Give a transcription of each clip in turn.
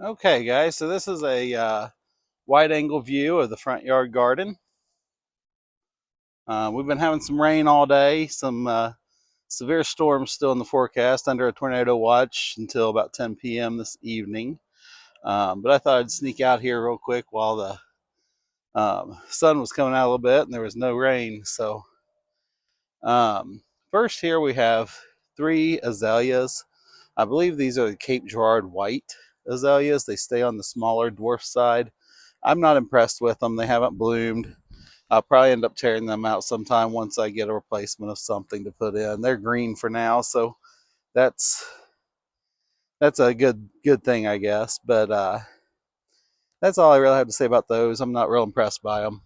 Okay, guys, so this is a wide angle view of the front yard garden. We've been having some rain all day, some severe storms still in the forecast under a tornado watch until about 10 p.m. this evening. But I thought I'd sneak out here real quick while the sun was coming out a little bit and there was no rain. So, um, first, here we have three azaleas. I believe these are the Cape Girard white azaleas. They stay on the smaller dwarf side. I'm not impressed with them. They haven't bloomed. I'll probably end up tearing them out sometime once I get a replacement of something to put in. They're green for now, so that's that's a good thing, I guess. But that's all I really have to say about those. I'm not real impressed by them,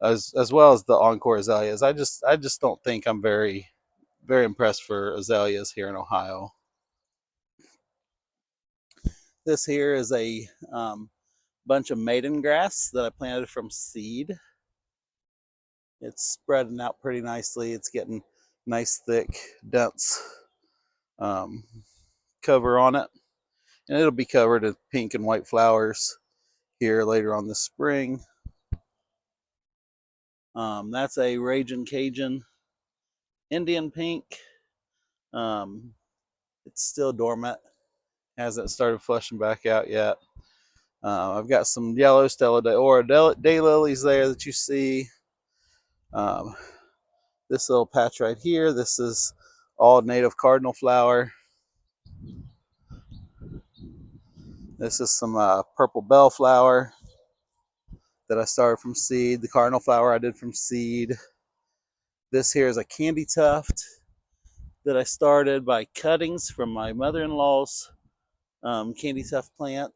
as well as the Encore azaleas. I just don't think I'm very impressed for azaleas here in Ohio. This here is a bunch of maiden grass that I planted from seed. It's spreading out pretty nicely. It's getting nice, thick, dense um, cover on it. And it'll be covered with pink and white flowers here later on this spring. That's a Raging Cajun Indian pink. Um, it's still dormant, hasn't started flushing back out yet. I've got some yellow Stella d'Oro daylilies there that you see. Um, this little patch right here, this is all native cardinal flower. This is some purple bellflower that I started from seed. The cardinal flower I did from seed. This here is a candy tuft that I started by cuttings from my mother-in-law's candy tuft plant.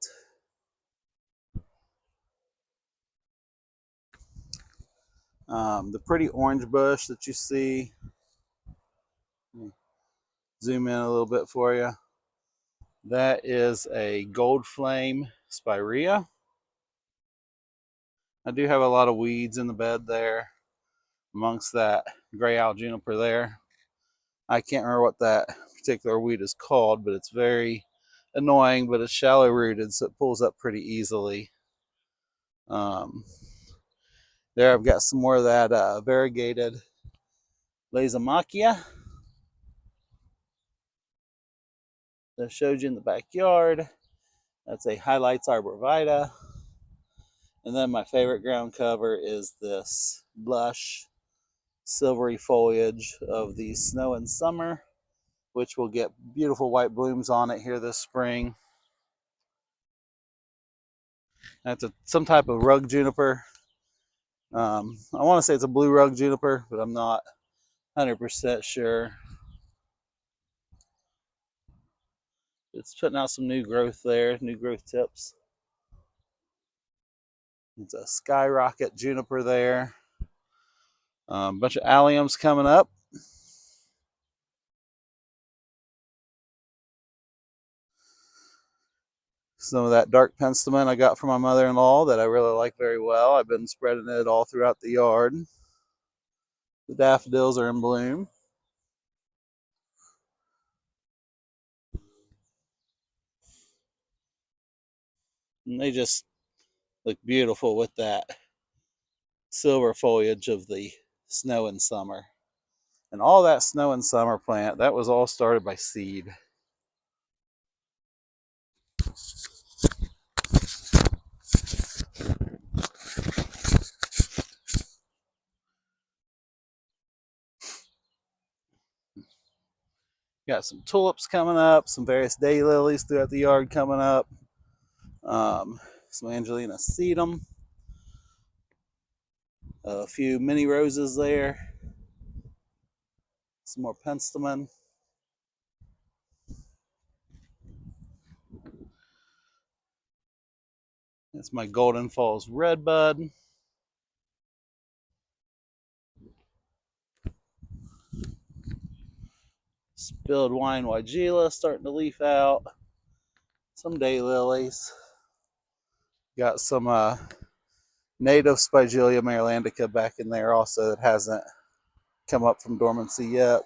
The pretty orange bush that you see, zoom in a little bit for you. That is a gold flame spirea. I do have a lot of weeds in the bed there amongst that gray owl juniper there. I can't remember what that particular weed is called, but it's very annoying, but it's shallow rooted, so it pulls up pretty easily. Um, there I've got some more of that variegated Lazomachia that I showed you in the backyard. That's a Highlights arborvitae. And then my favorite ground cover is this lush silvery foliage of the Snow and Summer, which will get beautiful white blooms on it here this spring. That's some type of rug juniper. I want to say it's a blue rug juniper, but I'm not 100% sure. It's putting out some new growth there, new growth tips. It's a skyrocket juniper there. Bunch of alliums coming up. Some of that dark penstemon I got from my mother-in-law that I really like very well. I've been spreading it all throughout the yard. The daffodils are in bloom. And they just look beautiful with that silver foliage of the Snow and Summer. And all that Snow and Summer plant, that was all started by seed. Got some tulips coming up, some various daylilies throughout the yard coming up, some Angelina sedum, a few mini roses there, some more penstemon. That's my Golden Falls redbud. Spilled wine weigela starting to leaf out. Some daylilies. Got some native Spigelia marylandica back in there also that hasn't come up from dormancy yet.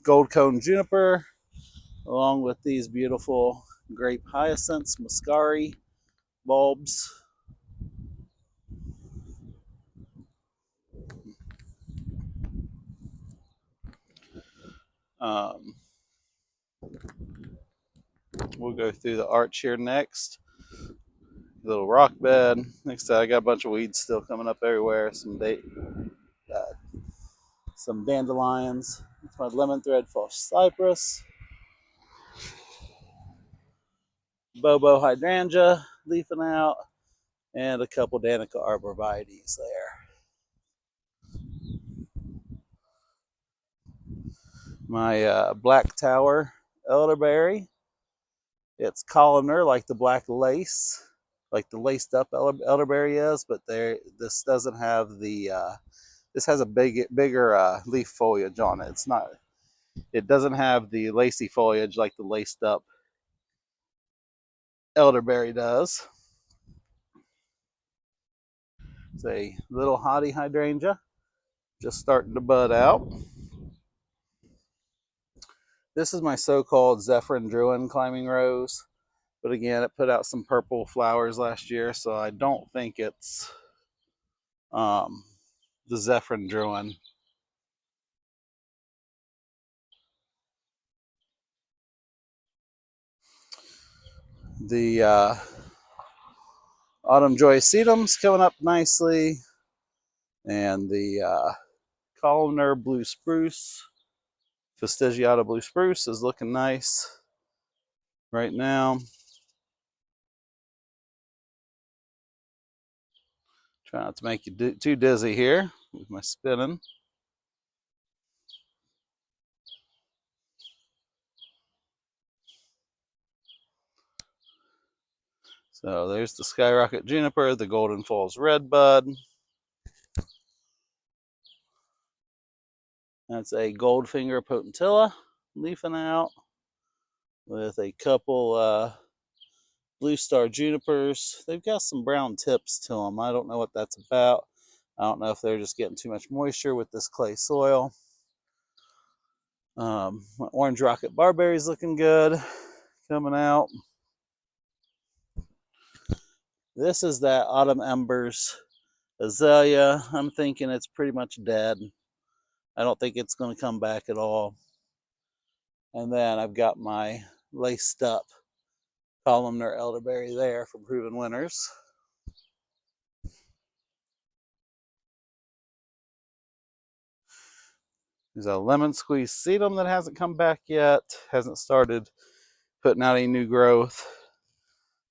Gold cone juniper, along with these beautiful grape hyacinths, muscari bulbs. Um, we'll go through the arch here next. Little rock bed. Next to that, I got a bunch of weeds still coming up everywhere. Some dandelions. It's my lemon thread false cypress. Bobo hydrangea leafing out, and a couple Danica arborvitaes there. My black tower elderberry. It's columnar like the black lace, like the laced up elderberry is, but this doesn't have the. This has a bigger leaf foliage on it. It's not. It doesn't have the lacy foliage like the laced up elderberry does. It's a little hottie hydrangea, just starting to bud out. This is my so-called Zephyrin Druin climbing rose, but again, it put out some purple flowers last year, so I don't think it's the Zephyrin Druin. The Autumn Joy Sedum's coming up nicely, and the columnar blue spruce, Fastigiata blue spruce, is looking nice right now. Try not to make you too dizzy here with my spinning. So there's the Skyrocket Juniper, the Golden Falls Redbud. That's a Goldfinger Potentilla leafing out with a couple Blue Star Junipers. They've got some brown tips to them. I don't know what that's about. I don't know if they're just getting too much moisture with this clay soil. My Orange Rocket Barberry's looking good, coming out. This is that Autumn Embers azalea. I'm thinking it's pretty much dead. I don't think it's going to come back at all. And then I've got my laced up columnar elderberry there from Proven Winners. There's a lemon squeeze sedum that hasn't come back yet, hasn't started putting out any new growth.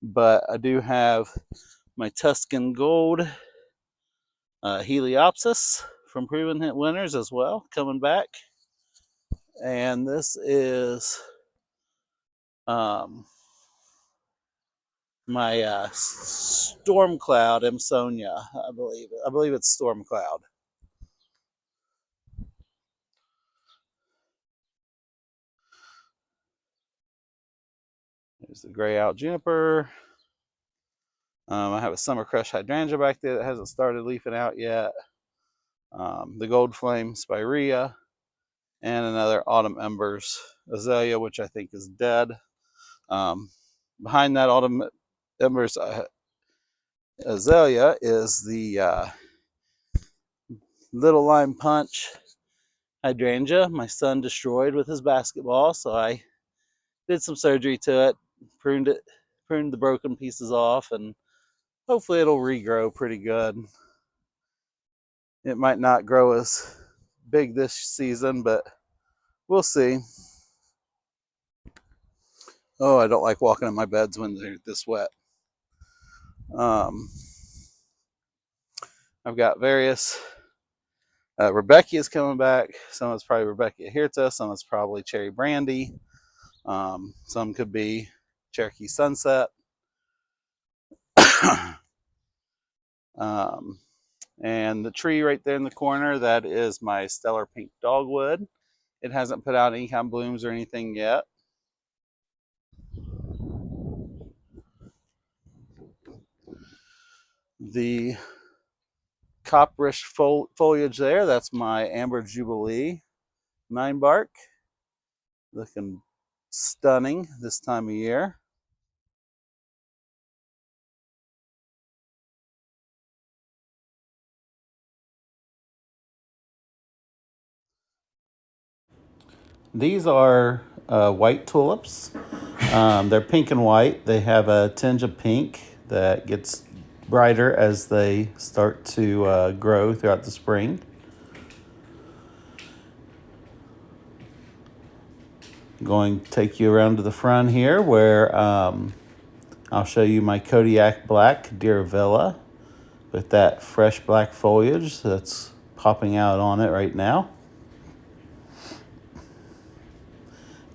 But I do have my Tuscan Gold Heliopsis from Proven Winners as well, coming back. And this is my Storm Cloud Imsonia, I believe. I believe it's Storm Cloud. There's the gray out juniper. I have a Summer Crush hydrangea back there that hasn't started leafing out yet. The Gold Flame spirea, and another Autumn Embers azalea, which I think is dead. Behind that Autumn Embers azalea is the Little Lime Punch hydrangea my son destroyed with his basketball, so I did some surgery to it, pruned the broken pieces off, and hopefully it'll regrow pretty good. It might not grow as big this season, but we'll see. Oh, I don't like walking in my beds when they're this wet. I've got various Rebecca is coming back. Some of it's probably Rebecca Hirta. Some of it's probably Cherry Brandy. Some could be Cherokee Sunset. And the tree right there in the corner, that is my Stellar Pink Dogwood. It hasn't put out any kind of blooms or anything yet. The copperish foliage there, that's my Amber Jubilee 9 bark. Looking stunning this time of year. These are white tulips. They're pink and white. They have a tinge of pink that gets brighter as they start to grow throughout the spring. I'm going to take you around to the front here where I'll show you my Kodiak Black Diervilla with that fresh black foliage that's popping out on it right now.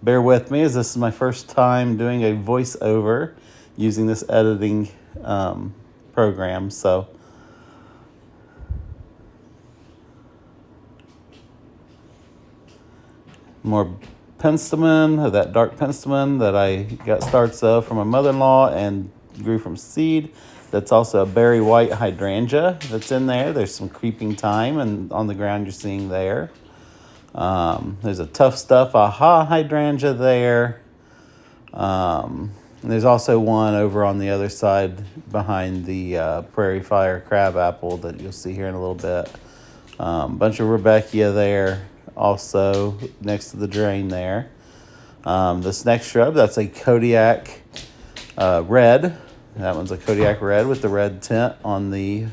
Bear with me as this is my first time doing a voiceover using this editing program. So more penstemon, that dark penstemon that I got starts of from my mother-in-law and grew from seed. That's also a berry white hydrangea that's in there. There's some creeping thyme and on the ground you're seeing there. There's a Tough Stuff Aha hydrangea there. There's also one over on the other side behind the Prairie Fire crabapple that you'll see here in a little bit. Bunch of Rebecca there also next to the drain there. This next shrub, that's a Kodiak Red. That one's a Kodiak Red with the red tint on the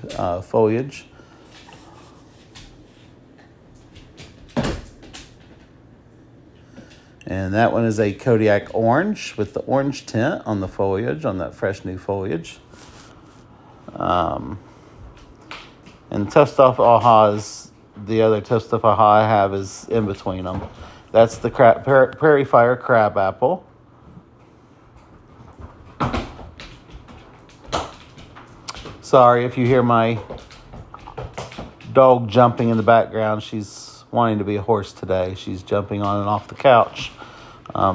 foliage. And that one is a Kodiak Orange with the orange tint on the foliage, on that fresh new foliage. And Tough Stuff Aha is the other Tough Stuff Aha I have is in between them. That's the Prairie Fire crabapple. Sorry if you hear my dog jumping in the background. She's wanting to be a horse today. She's jumping on and off the couch.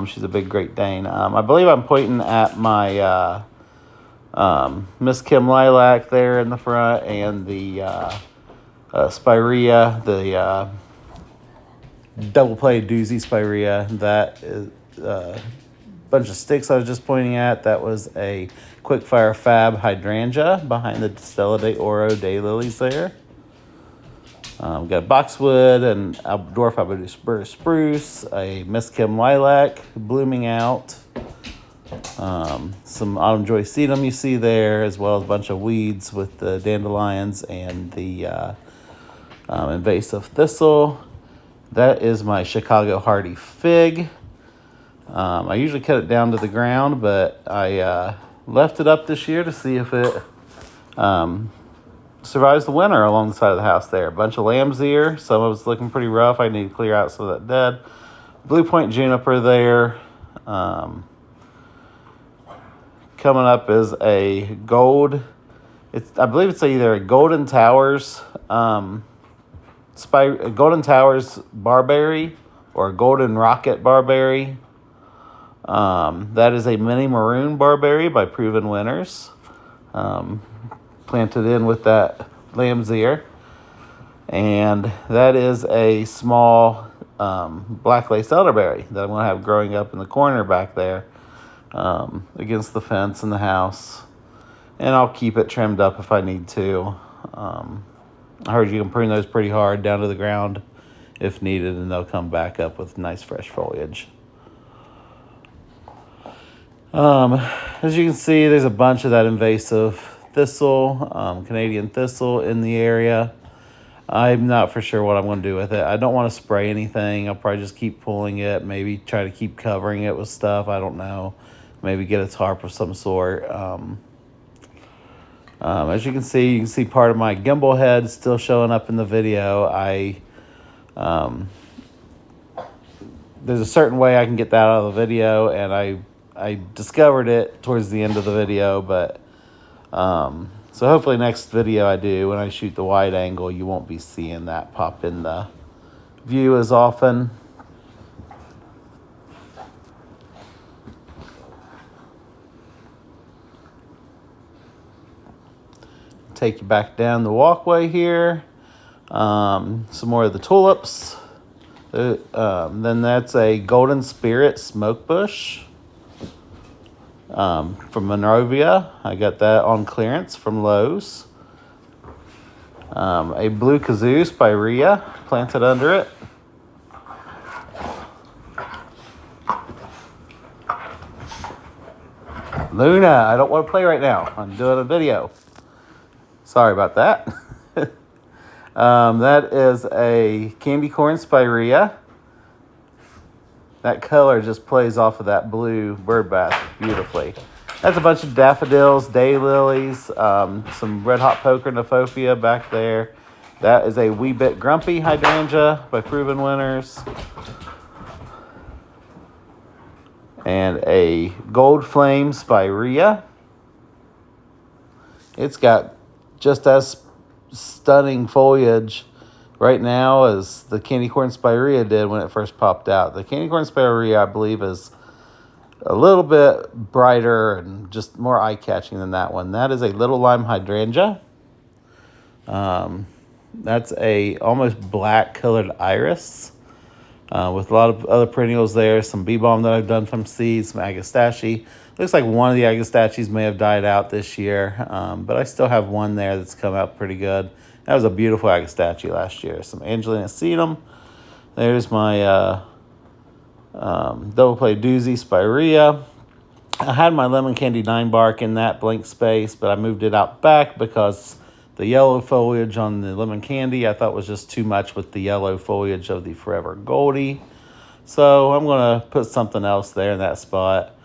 She's a big Great Dane. I believe I'm pointing at my Miss Kim Lilac there in the front and the Spirea, the double play doozy Spirea. That is a bunch of sticks I was just pointing at. That was a Quickfire Fab hydrangea behind the Stella de Oro daylilies there. We got boxwood and dwarf Alberta spruce, a Miss Kim lilac blooming out, some autumn joy sedum you see there, as well as a bunch of weeds with the dandelions and the invasive thistle. That is my Chicago hardy fig. I usually cut it down to the ground, but I left it up this year to see if it survives the winter along the side of the house there. A bunch of lamb's ear. Some of it's looking pretty rough. I need to clear out some of that dead. Blue Point juniper there. Coming up is a gold. I believe it's either a Golden Towers Golden Towers barberry or a Golden Rocket barberry. That is a mini maroon barberry by Proven Winners. Planted in with that lamb's ear. And that is a small black lace elderberry that I'm going to have growing up in the corner back there against the fence in the house. And I'll keep it trimmed up if I need to. I heard you can prune those pretty hard down to the ground if needed, and they'll come back up with nice fresh foliage. As you can see, there's a bunch of that invasive thistle, Canadian thistle in the area. I'm not for sure what I'm going to do with it. I don't want to spray anything. I'll probably just keep pulling it, maybe try to keep covering it with stuff. I don't know. Maybe get a tarp of some sort. As you can see part of my gimbal head still showing up in the video. There's a certain way I can get that out of the video, and I discovered it towards the end of the video, but so hopefully next video I do, when I shoot the wide angle, you won't be seeing that pop in the view as often. Take you back down the walkway here. Some more of the tulips. Then that's a Golden Spirit smoke bush from Monrovia. I got that on clearance from Lowe's. A blue kazoo Spirea planted under it. Luna, I don't want to play right now. I'm doing a video. Sorry about that. That is a candy corn spirea. That color just plays off of that blue bird bath beautifully. That's a bunch of daffodils, daylilies, some red hot poker Kniphofia back there. That is a wee bit grumpy hydrangea by Proven Winners. And a gold flame spirea. It's got just as stunning foliage right now as the candy corn spirea did when it first popped out. The candy corn spirea, I believe, is a little bit brighter and just more eye-catching than that one. That is a little lime hydrangea. That's a almost black colored iris with a lot of other perennials there. Some bee balm that I've done from seeds, some agastache. Looks like one of the agastaches may have died out this year, but I still have one there that's come out pretty good. That was a beautiful agastache last year. Some Angelina sedum. There's my double play doozy spirea. I had my lemon candy 9 bark in that blank space, but I moved it out back because the yellow foliage on the lemon candy I thought was just too much with the yellow foliage of the Forever Goldie. So I'm going to put something else there in that spot.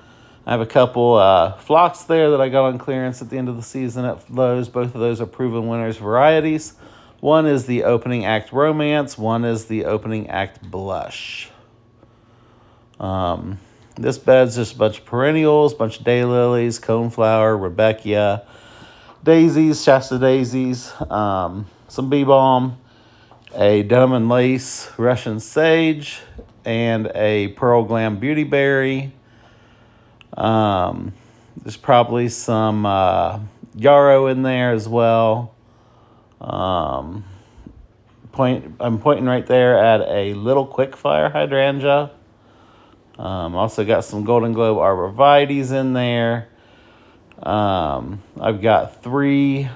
I have a couple phlox there that I got on clearance at the end of the season at Lowe's. Both of those are Proven Winners varieties. One is the Opening Act Romance. One is the Opening Act Blush. This bed's just a bunch of perennials, a bunch of daylilies, coneflower, Rebecca, daisies, Shasta daisies, some bee balm, a denim and lace Russian sage, and a pearl glam beauty berry. There's probably some yarrow in there as well. I'm pointing right there at a little quickfire hydrangea. Also got some Golden Globe arborvitaes in there. I've got 3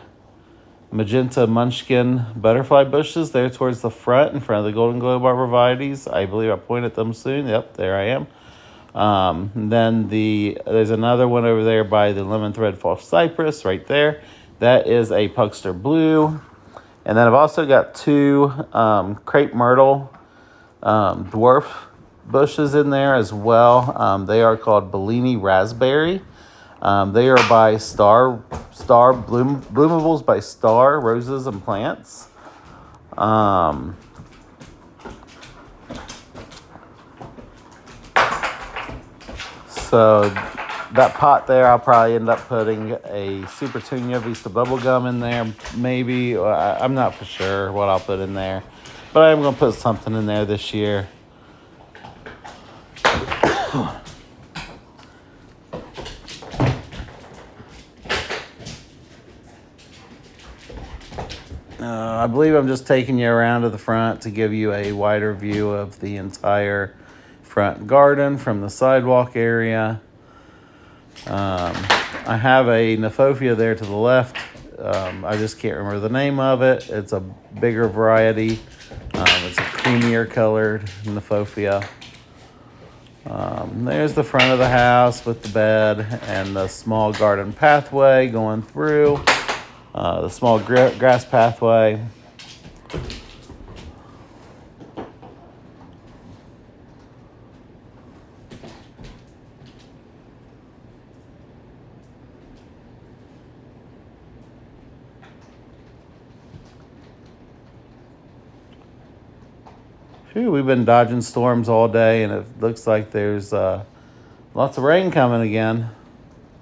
magenta munchkin butterfly bushes there towards the front in front of the Golden Globe arborvitaes. I believe I point at them soon. Yep, there I am. Then there's another one over there by the lemon thread false cypress right there. That is a Puckster blue. And then I've also got 2 crepe myrtle dwarf bushes in there as well. They are called Bellini Raspberry. They are by Star Bloomables by Star Roses and Plants. So that pot there, I'll probably end up putting a Super Tunia Vista bubblegum in there. Maybe. I'm not for sure what I'll put in there. But I'm going to put something in there this year. I believe I'm just taking you around to the front to give you a wider view of the entire front garden from the sidewalk area. I have a Kniphofia there to the left. I just can't remember the name of it. It's a bigger variety. It's a creamier colored Kniphofia. There's the front of the house with the bed and the small garden pathway going through. The small grass pathway. Phew, we've been dodging storms all day, and it looks like there's lots of rain coming again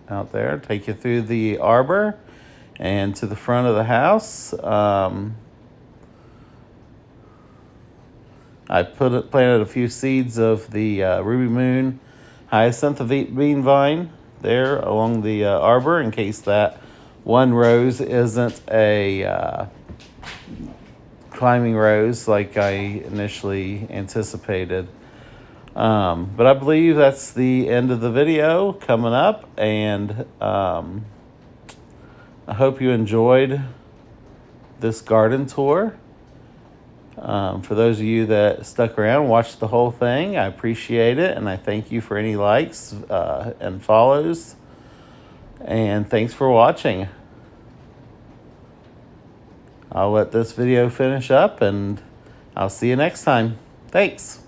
out there. Take you through the arbor and to the front of the house. I planted a few seeds of the Ruby Moon hyacinth bean vine there along the arbor in case that one rose isn't a climbing rose like I initially anticipated. But I believe that's the end of the video coming up, and I hope you enjoyed this garden tour. For those of you that stuck around, watched the whole thing, I appreciate it, and I thank you for any likes and follows. And thanks for watching. I'll let this video finish up and I'll see you next time. Thanks.